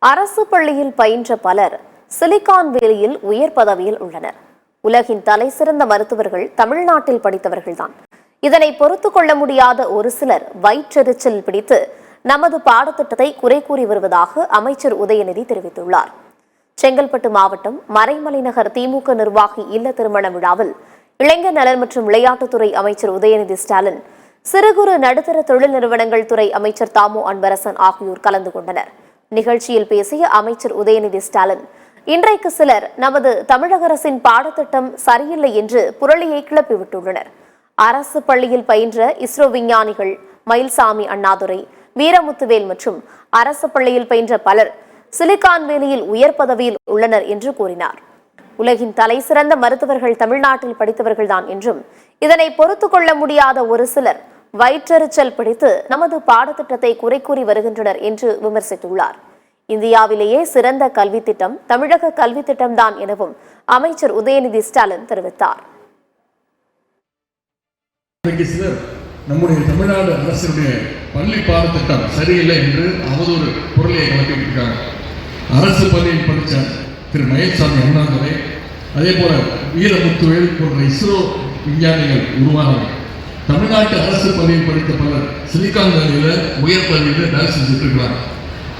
அரசு பள்ளியில் பயின்ற பலர் சிலிகான் வேலியில் உயர் பதவியில் உள்ளனர். உலகின் தலைசிறந்த மருத்துவர்கள் தமிழ்நாட்டில் படித்தவர்கள்தான். இதனை பொறுத்துக் கொள்ள முடியாத ஒரு சிலர் வயிற்றெரிச்சல் பிடித்து நமது பாடத்திட்டத்தை குறை கூறி வருவதாக அமைச்சர் உதயநிதி தெரிவித்துள்ளார். செங்கல்பட்டு மாவட்டம் மறைமலைநகர் திமுக நிர்வாகி இல்ல திருமண விழாவில் இளைஞர் நலன் மற்றும் விளையாட்டுத்துறை அமைச்சர் உதயநிதி ஸ்டாலின், சிறு குறு நடுத்தர தொழில் நிறுவனங்கள் துறை அமைச்சர் தாமோ அன்பரசன் ஆகியோர் கலந்து கொண்டனர். நிகழ்ச்சியில் பேசிய அமைச்சர் உதயநிதி ஸ்டாலின், இன்றைக்கு சிலர் நமது தமிழக அரசின் பாடத்திட்டம் சரியில்லை என்று புரளியை கிளப்பிவிட்டுள்ளனர். அரசு பள்ளியில் பயின்ற இஸ்ரோ விஞ்ஞானிகள் மயில்சாமி அண்ணாதுரை, வீரமுத்துவேல் மற்றும் அரசு பள்ளியில் பயின்ற பலர் சிலிகான் வேலியில் உயர் பதவியில் உள்ளனர் என்று கூறினார். உலகின் தலைசிறந்த மருத்துவர்கள் தமிழ்நாட்டில் படித்தவர்கள்தான் என்றும், இதனை பொறுத்துக் கொள்ள முடியாத ஒரு சிலர் வயிற்றெரிச்சல் பிடித்து நமது பாடத்திட்டத்தை குறை கூறி வருகின்றனர் என்று விமர்சித்துள்ளார். இந்தியாவிலேயே சிறந்த கல்வி திட்டம் தமிழக கல்வி திட்டம்தான் எனவும் அமைச்சர் உதயநிதி ஸ்டாலின் தெரிவித்தார். நம்முடைய தமிழ்நாடு அரசுடைய பள்ளி பாடத்திட்டம் சரியில்லை என்று அவதூறு பொருளை கலப்பிட்டிருக்காங்க. அரசு பள்ளியில் படித்த திரு மயில்சாமி அண்ணாதுரை, அதே போல வீரமுத்துவேல் போன்ற இஸ்ரோ விஞ்ஞானிகள் உருவானவர். தமிழ்நாட்டு அரசு பள்ளியில் படித்த பலர் சிலிகான் வேலியில் உயர் பள்ளியில் வேலை செஞ்சுட்டு இருக்கிறாங்க.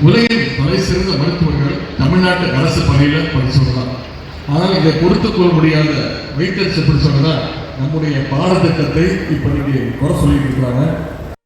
உலகின் தலை சிறந்த மருத்துவர்கள் தமிழ்நாட்டு அரசு பள்ளியில் படிச்சவர்கள். ஆனால் இதை பொறுத்துக் கொள்ள முடியாத வைத்தறிச்சு பிடிச்சவங்க தான் நம்முடைய பாடத்திட்டத்தை இப்ப குறை சொல்லிட்டு இருக்கிறாங்க.